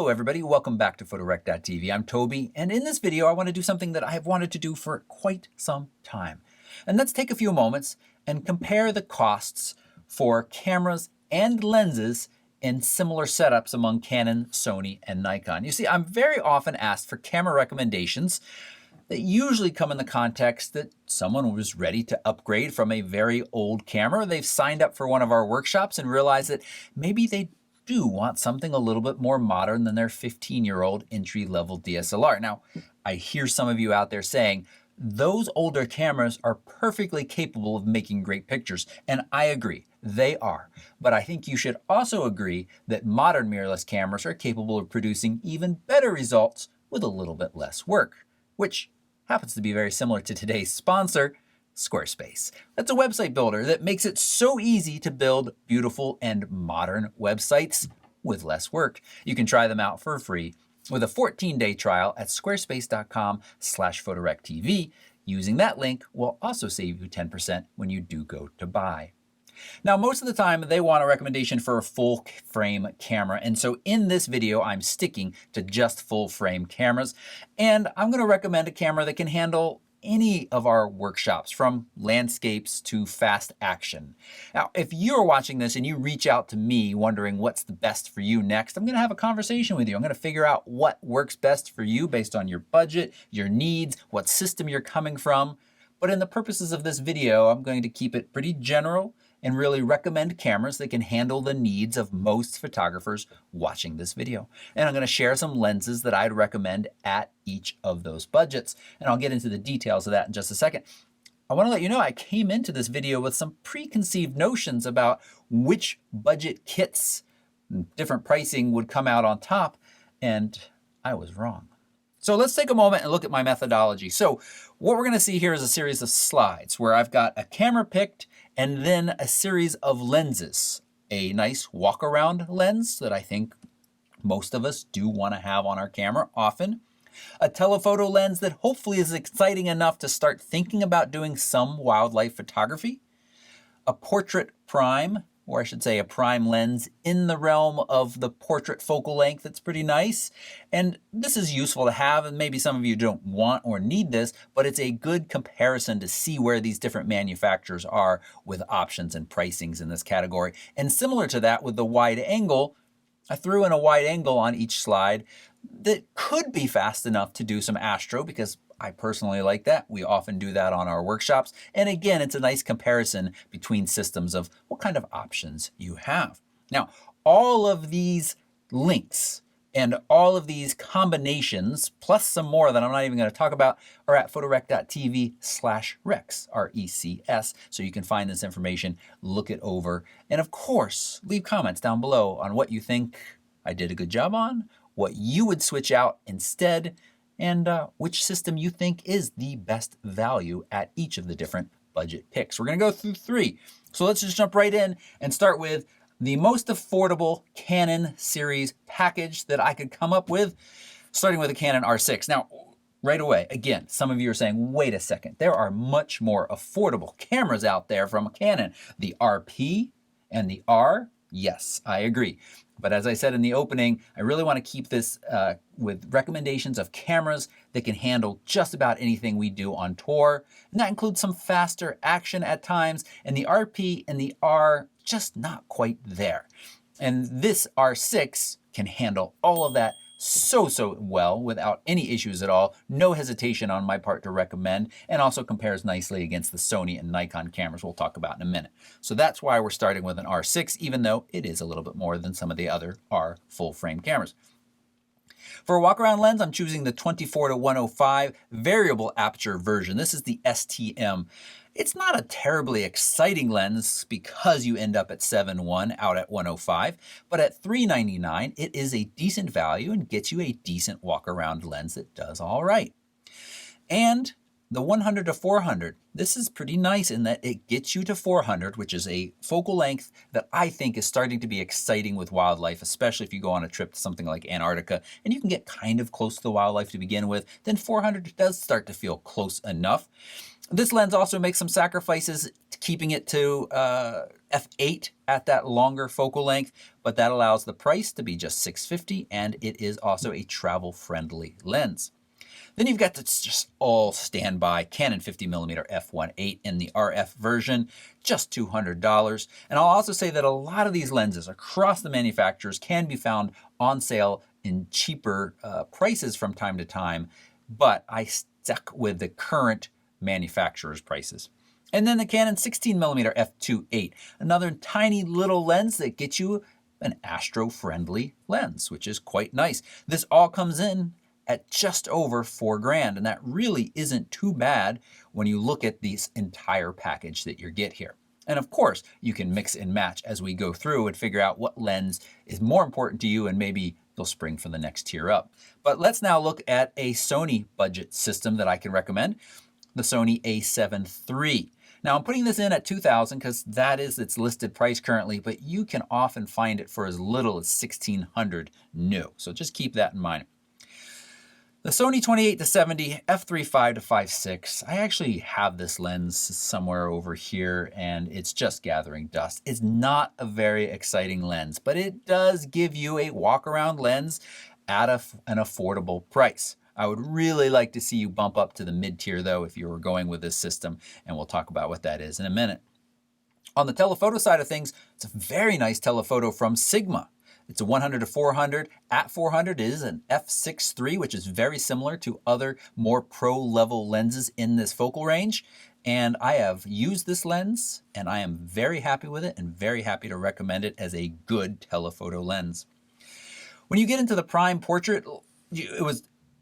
Hello everybody, welcome back to Photorec.tv. I'm Toby, and in this video I want to do something that I have wanted to do for quite some time. And let's take a few moments and compare the costs for cameras and lenses in similar setups among Canon, Sony, and Nikon. You see, I'm very often asked for camera recommendations that usually come in the context that someone was ready to upgrade from a very old camera. They've signed up for one of our workshops and realized that maybe they do want something a little bit more modern than their 15-year-old entry-level DSLR. Now, I hear some of you out there saying, those older cameras are perfectly capable of making great pictures, and I agree, they are. But I think you should also agree that modern mirrorless cameras are capable of producing even better results with a little bit less work, which happens to be very similar to today's sponsor, Squarespace. That's a website builder that makes it so easy to build beautiful and modern websites with less work. You can try them out for free with a 14-day trial at squarespace.com/photorectv. Using that link will also save you 10% when you do go to buy. Now, most of the time they want a recommendation for a full frame camera. And so in this video, I'm sticking to just full frame cameras. And I'm going to recommend a camera that can handle any of our workshops, from landscapes to fast action. Now, if you're watching this and you reach out to me wondering what's the best for you next, I'm going to have a conversation with you. I'm going to figure out what works best for you based on your budget, your needs, what system you're coming from. But in the purposes of this video, I'm going to keep it pretty general and really recommend cameras that can handle the needs of most photographers watching this video. And I'm going to share some lenses that I'd recommend at each of those budgets. And I'll get into the details of that in just a second. I want to let you know I came into this video with some preconceived notions about which budget kits, different pricing would come out on top, and I was wrong. So let's take a moment and look at my methodology. So what we're going to see here is a series of slides where I've got a camera picked and then a series of lenses. A nice walk around lens that I think most of us do want to have on our camera often. A telephoto lens that hopefully is exciting enough to start thinking about doing some wildlife photography. A portrait prime, or I should say a prime lens in the realm of the portrait focal length. That's pretty nice. And this is useful to have, and maybe some of you don't want or need this, but it's a good comparison to see where these different manufacturers are with options and pricings in this category. And similar to that with the wide angle, I threw in a wide angle on each slide that could be fast enough to do some astro, because I personally like that. We often do that on our workshops. And again, it's a nice comparison between systems of what kind of options you have. Now, all of these links and all of these combinations, plus some more that I'm not even going to talk about, are at photorec.tv/recs, R-E-C-S. So you can find this information, look it over, and of course, leave comments down below on what you think I did a good job on, what you would switch out instead, and which system you think is the best value at each of the different budget picks. We're going to go through three. So let's just jump right in and start with the most affordable Canon series package that I could come up with, starting with a Canon R6. Now, right away, again, some of you are saying, wait a second, there are much more affordable cameras out there from Canon. The RP and the R, yes, I agree. But as I said in the opening, I really want to keep this with recommendations of cameras that can handle just about anything we do on tour. And that includes some faster action at times, and the RP and the R just not quite there. And this R6 can handle all of that so well without any issues at all. No hesitation on my part to recommend, and also compares nicely against the Sony and Nikon cameras we'll talk about in a minute. So that's why we're starting with an R6, even though it is a little bit more than some of the other R full frame cameras. For a walk-around lens, I'm choosing the 24-105 variable aperture version. This is the STM. It's not a terribly exciting lens because you end up at 7.1 out at 105, but at $399, it is a decent value and gets you a decent walk-around lens that does all right. And the 100-400, this is pretty nice in that it gets you to 400, which is a focal length that I think is starting to be exciting with wildlife, especially if you go on a trip to something like Antarctica and you can get kind of close to the wildlife to begin with, then 400 does start to feel close enough. This lens also makes some sacrifices keeping it to f8 at that longer focal length, but that allows the price to be just $650, and it is also a travel-friendly lens. Then you've got the just all standby Canon 50mm f1.8 in the RF version, just $200. And I'll also say that a lot of these lenses across the manufacturers can be found on sale in cheaper prices from time to time, but I stuck with the current manufacturer's prices. And then the Canon 16mm f2.8, another tiny little lens that gets you an astro-friendly lens, which is quite nice. This all comes in at just over $4,000, and that really isn't too bad when you look at this entire package that you get here. And of course, you can mix and match as we go through and figure out what lens is more important to you, and maybe you'll spring for the next tier up. But let's now look at a Sony budget system that I can recommend, the Sony a7 III. Now I'm putting this in at $2,000 because that is its listed price currently, but you can often find it for as little as $1,600 new. So just keep that in mind. The Sony 28-70 f3.5-5.6, I actually have this lens somewhere over here and it's just gathering dust. It's not a very exciting lens, but it does give you a walk-around lens at an affordable price. I would really like to see you bump up to the mid-tier though if you were going with this system, and we'll talk about what that is in a minute. On the telephoto side of things, it's a very nice telephoto from Sigma. It's a 100-400. At 400 is an f6 III, which is very similar to other more pro-level lenses in this focal range. And I have used this lens, and I am very happy with it and very happy to recommend it as a good telephoto lens. When you get into the prime portrait,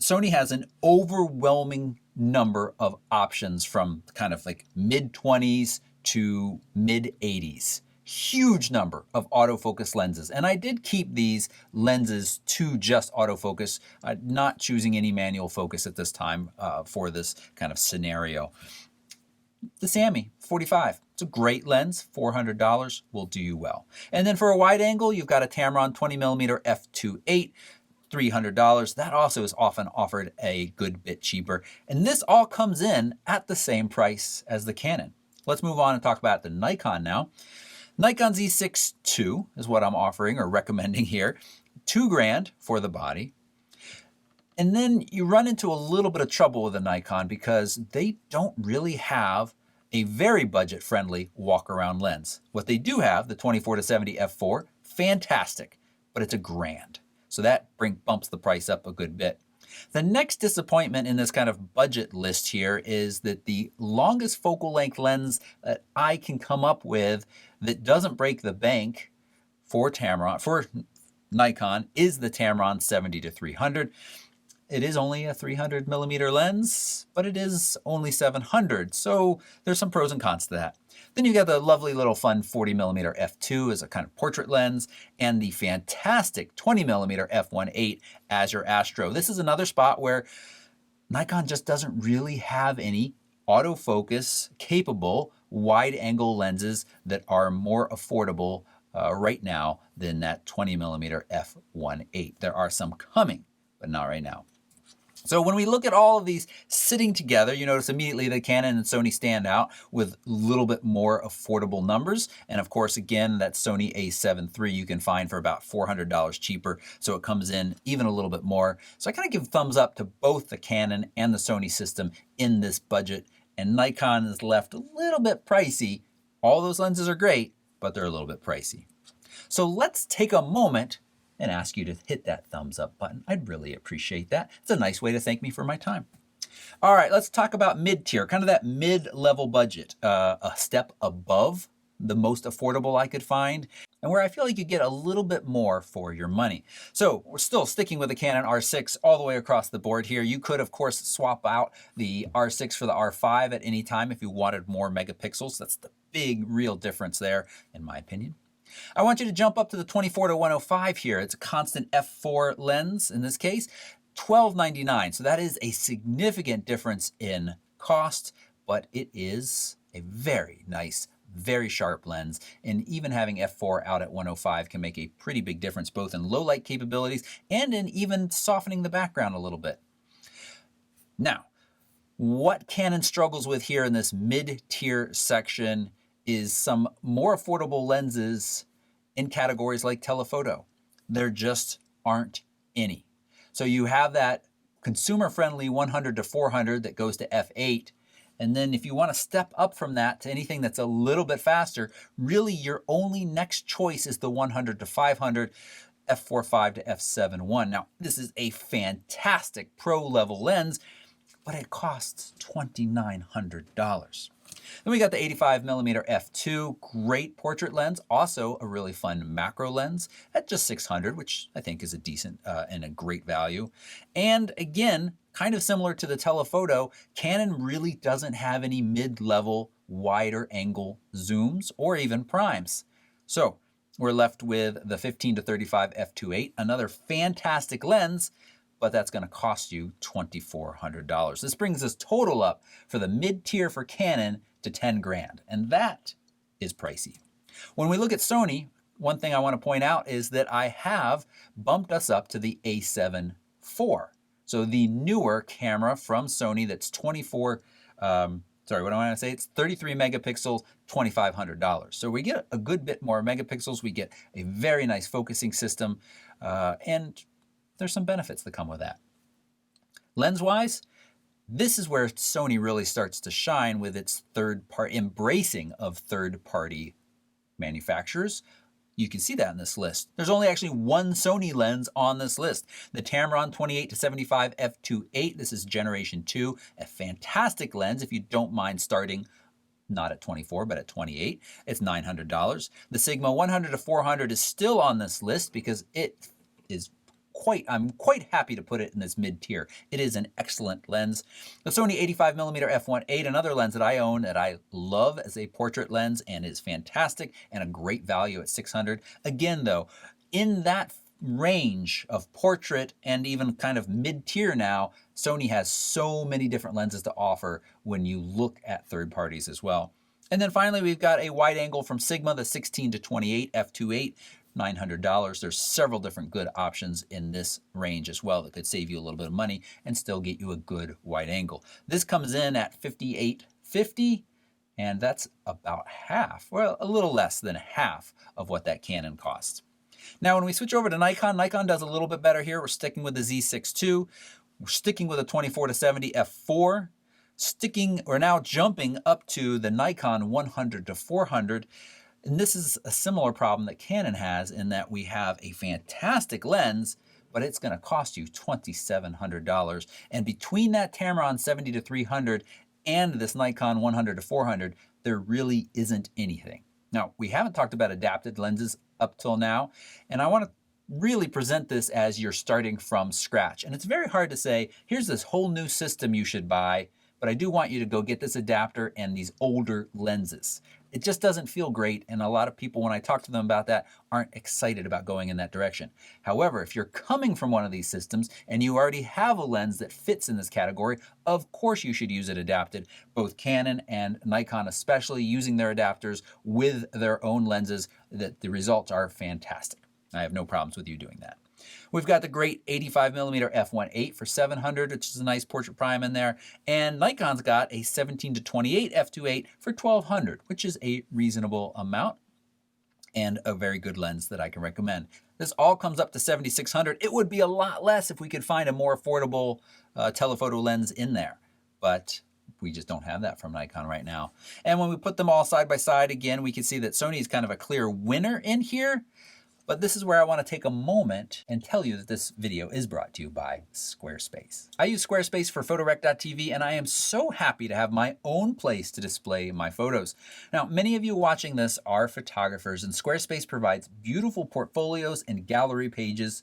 Sony has an overwhelming number of options from kind of like mid-20s to mid-80s. Huge number of autofocus lenses. And I did keep these lenses to just autofocus, not choosing any manual focus at this time for this kind of scenario. The Sammy 45, it's a great lens, $400 will do you well. And then for a wide angle, you've got a Tamron 20mm f2.8, $300. That also is often offered a good bit cheaper. And this all comes in at the same price as the Canon. Let's move on and talk about the Nikon now. Nikon Z6 II is what I'm offering or recommending here. $2,000 for the body. And then you run into a little bit of trouble with the Nikon because they don't really have a very budget-friendly walk-around lens. What they do have, the 24-70 f4, fantastic, but it's $1,000. So that bumps the price up a good bit. The next disappointment in this kind of budget list here is that the longest focal length lens that I can come up with that doesn't break the bank for Nikon is the Tamron 70-300. It is only a 300mm lens, but it is only $700, so there's some pros and cons to that. Then you got the lovely little fun 40mm f2 as a kind of portrait lens, and the fantastic 20mm f1.8 as your Astro. This is another spot where Nikon just doesn't really have any autofocus capable wide angle lenses that are more affordable right now than that 20mm f1.8. There are some coming, but not right now. So when we look at all of these sitting together, you notice immediately that Canon and Sony stand out with a little bit more affordable numbers. And of course, again, that Sony a7 III you can find for about $400 cheaper. So it comes in even a little bit more. So I kind of give thumbs up to both the Canon and the Sony system in this budget. And Nikon is left a little bit pricey. All those lenses are great, but they're a little bit pricey. So let's take a moment and ask you to hit that thumbs up button. I'd really appreciate that. It's a nice way to thank me for my time. All right, let's talk about mid-tier, kind of that mid-level budget, a step above the most affordable I could find, and where I feel like you get a little bit more for your money. So we're still sticking with the Canon R6 all the way across the board here. You could, of course, swap out the R6 for the R5 at any time if you wanted more megapixels. That's the big, real difference there, in my opinion. I want you to jump up to the 24-105 here. It's a constant f4 lens in this case, $12.99. So that is a significant difference in cost, but it is a very nice, very sharp lens. And even having f4 out at 105 can make a pretty big difference, both in low light capabilities and in even softening the background a little bit. Now, what Canon struggles with here in this mid-tier section is some more affordable lenses in categories like telephoto. There just aren't any. So you have that consumer-friendly 100 to 400 that goes to f8. And then if you want to step up from that to anything that's a little bit faster, really your only next choice is the 100 to 500, f4.5 to f7.1. Now, this is a fantastic pro-level lens, but it costs $2,900. Then we got the 85mm f2, great portrait lens, also a really fun macro lens at just $600, which I think is a decent and a great value. And again, kind of similar to the telephoto, Canon really doesn't have any mid-level wider angle zooms or even primes. So we're left with the 15 to 35 f2.8, another fantastic lens, but that's going to cost you $2,400. This brings us total up for the mid-tier for Canon to 10 grand, and that is pricey. When we look at Sony, one thing I want to point out is that I have bumped us up to the a7 IV. So the newer camera from Sony that's 33 megapixels, $2,500. So we get a good bit more megapixels, we get a very nice focusing system, and there's some benefits that come with that. Lens-wise, this is where Sony really starts to shine with its embracing of third-party manufacturers. You can see that in this list. There's only actually one Sony lens on this list. The Tamron 28 to 75 f2.8. This is generation 2, a fantastic lens if you don't mind starting not at 24, but at 28. It's $900. The Sigma 100 to 400 is still on this list because it is I'm quite happy to put it in this mid-tier. It is an excellent lens. The Sony 85mm f1.8, another lens that I own that I love as a portrait lens and is fantastic and a great value at $600. Again, though, in that range of portrait and even kind of mid-tier now, Sony has so many different lenses to offer when you look at third parties as well. And then finally, we've got a wide angle from Sigma, the 16 to 28 f2.8. $900. There's several different good options in this range as well that could save you a little bit of money and still get you a good wide angle. This comes in at $5,850, and that's about half, well, a little less than half of what that Canon costs. Now, when we switch over to Nikon, Nikon does a little bit better here. We're sticking with the Z6 II. We're sticking with a 24 to 70 f4. We're now jumping up to the Nikon 100 to 400. And this is a similar problem that Canon has in that we have a fantastic lens, but it's going to cost you $2,700. And between that Tamron 70 to 300 and this Nikon 100 to 400, there really isn't anything. Now, we haven't talked about adapted lenses up till now, and I want to really present this as you're starting from scratch. And it's very hard to say, here's this whole new system you should buy, but I do want you to go get this adapter and these older lenses. It just doesn't feel great, and a lot of people, when I talk to them about that, aren't excited about going in that direction. However, if you're coming from one of these systems and you already have a lens that fits in this category, of course you should use it adapted. Both Canon and Nikon especially using their adapters with their own lenses, that the results are fantastic. I have no problems with you doing that. We've got the great 85mm f1.8 for $700, which is a nice portrait prime in there. And Nikon's got a 17 to 28 f2.8 for $1,200, which is a reasonable amount and a very good lens that I can recommend. This all comes up to $7,600. It would be a lot less if we could find a more affordable telephoto lens in there, but we just don't have that from Nikon right now. And when we put them all side by side, again, we can see that Sony is kind of a clear winner in here. But this is where I want to take a moment and tell you that this video is brought to you by Squarespace. I use Squarespace for Photorec.tv, and I am so happy to have my own place to display my photos. Now, many of you watching this are photographers, and Squarespace provides beautiful portfolios and gallery pages.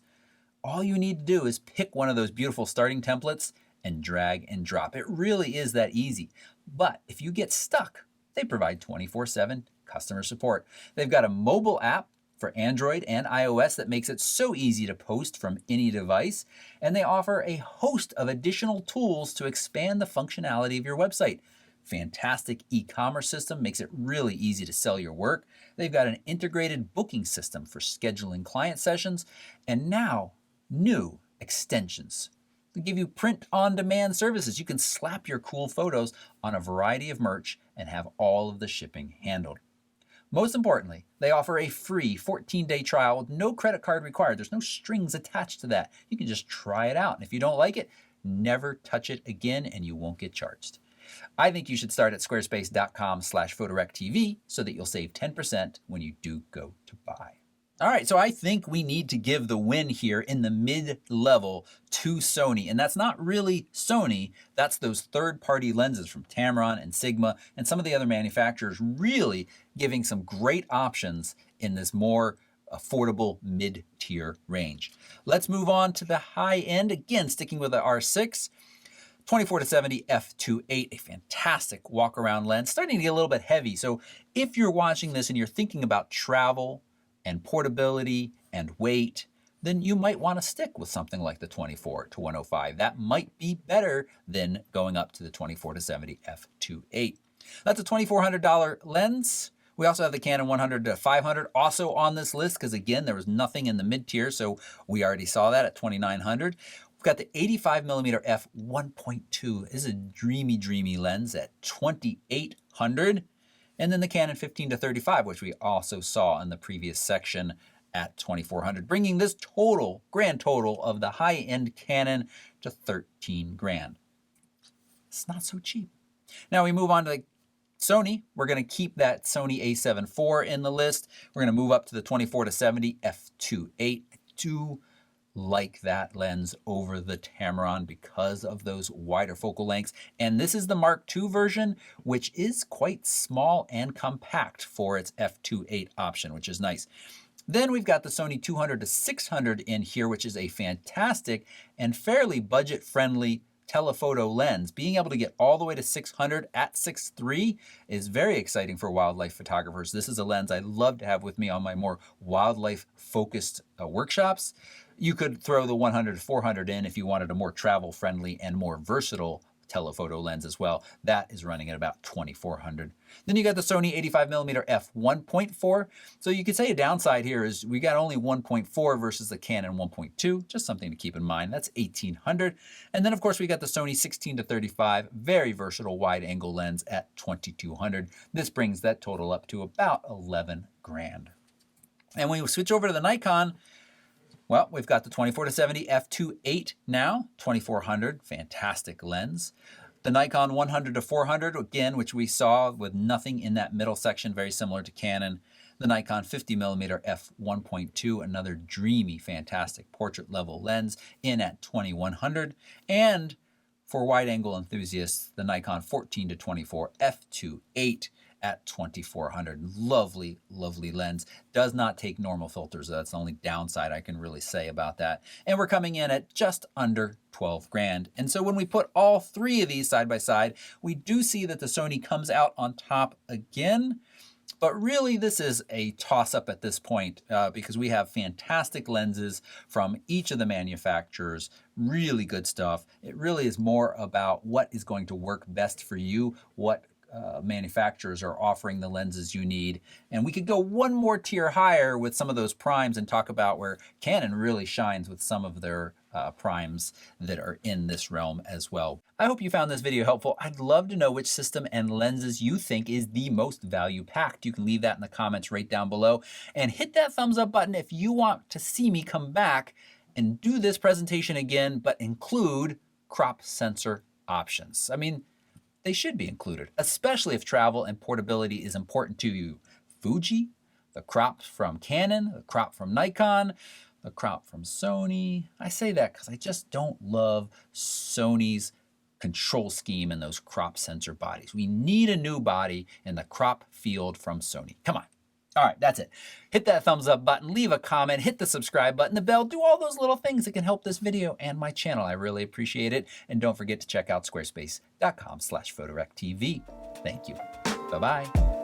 All you need to do is pick one of those beautiful starting templates and drag and drop. It really is that easy. But if you get stuck, they provide 24/7 customer support. They've got a mobile app for Android and iOS that makes it so easy to post from any device, and they offer a host of additional tools to expand the functionality of your website. Fantastic e-commerce system, makes it really easy to sell your work. They've got an integrated booking system for scheduling client sessions, and now new extensions. They give you print-on-demand services. You can slap your cool photos on a variety of merch and have all of the shipping handled. Most importantly, they offer a free 14-day trial with no credit card required. There's no strings attached to that. You can just try it out. And if you don't like it, never touch it again and you won't get charged. I think you should start at squarespace.com/photorectv so that you'll save 10% when you do go to buy. All right, so I think we need to give the win here in the mid-level to Sony. And that's not really Sony, that's those third-party lenses from Tamron and Sigma and some of the other manufacturers really giving some great options in this more affordable mid-tier range. Let's move on to the high end. Again, sticking with the R6. 24-70 f2.8, a fantastic walk-around lens, starting to get a little bit heavy. So if you're watching this and you're thinking about travel and portability and weight, then you might want to stick with something like the 24-105. That might be better than going up to the 24-70 f2.8. That's a $2,400 lens. We also have the Canon 100-500 also on this list because, again, there was nothing in the mid-tier, so we already saw that at $2,900. We've got the 85mm f1.2. This is a dreamy, dreamy lens at $2,800. And then the Canon 15-35, which we also saw in the previous section at $2,400, bringing this total, grand total of the high-end Canon to $13,000. It's not so cheap. Now we move on to the Sony. We're going to keep that Sony a7 IV in the list. We're going to move up to the 24-70 f2.8. I do like that lens over the Tamron because of those wider focal lengths. And this is the Mark II version, which is quite small and compact for its f2.8 option, which is nice. Then we've got the Sony 200-600 in here, which is a fantastic and fairly budget-friendly telephoto lens. Being able to get all the way to 600 at 6.3 is very exciting for wildlife photographers. This is a lens I love to have with me on my more wildlife-focused workshops. You could throw the 100-400 in if you wanted a more travel-friendly and more versatile telephoto lens as well. That is running at about $2,400. Then you got the Sony 85mm f1.4. So you could say a downside here is we got only 1.4 versus the Canon 1.2. Just something to keep in mind. That's $1,800. And then of course we got the Sony 16-35, very versatile wide angle lens at $2,200. This brings that total up to about $11,000. And when we switch over to the Nikon, well, we've got the 24-70 f2.8 now, $2,400, fantastic lens. The Nikon 100-400, again, which we saw with nothing in that middle section, very similar to Canon. The Nikon 50mm f1.2, another dreamy, fantastic portrait level lens in at $2,100. And for wide angle enthusiasts, the Nikon 14-24 f2.8 at $2,400. Lovely, lovely lens. Does not take normal filters. That's the only downside I can really say about that. And we're coming in at just under $12,000. And so when we put all three of these side by side, we do see that the Sony comes out on top again. But really, this is a toss-up at this point because we have fantastic lenses from each of the manufacturers, really good stuff. It really is more about what is going to work best for you, what manufacturers are offering the lenses you need. And we could go one more tier higher with some of those primes and talk about where Canon really shines with some of their primes that are in this realm as well. I hope you found this video helpful. I'd love to know which system and lenses you think is the most value packed. You can leave that in the comments right down below. And hit that thumbs up button if you want to see me come back and do this presentation again, but include crop sensor options. I mean, they should be included, especially if travel and portability is important to you. Fuji, the crop from Canon, the crop from Nikon, the crop from Sony. I say that because I just don't love Sony's control scheme and those crop sensor bodies. We need a new body in the crop field from Sony. Come on. All right, that's it. Hit that thumbs up button, leave a comment, hit the subscribe button, the bell, do all those little things that can help this video and my channel. I really appreciate it. And don't forget to check out squarespace.com/photorectv. Thank you. Bye-bye.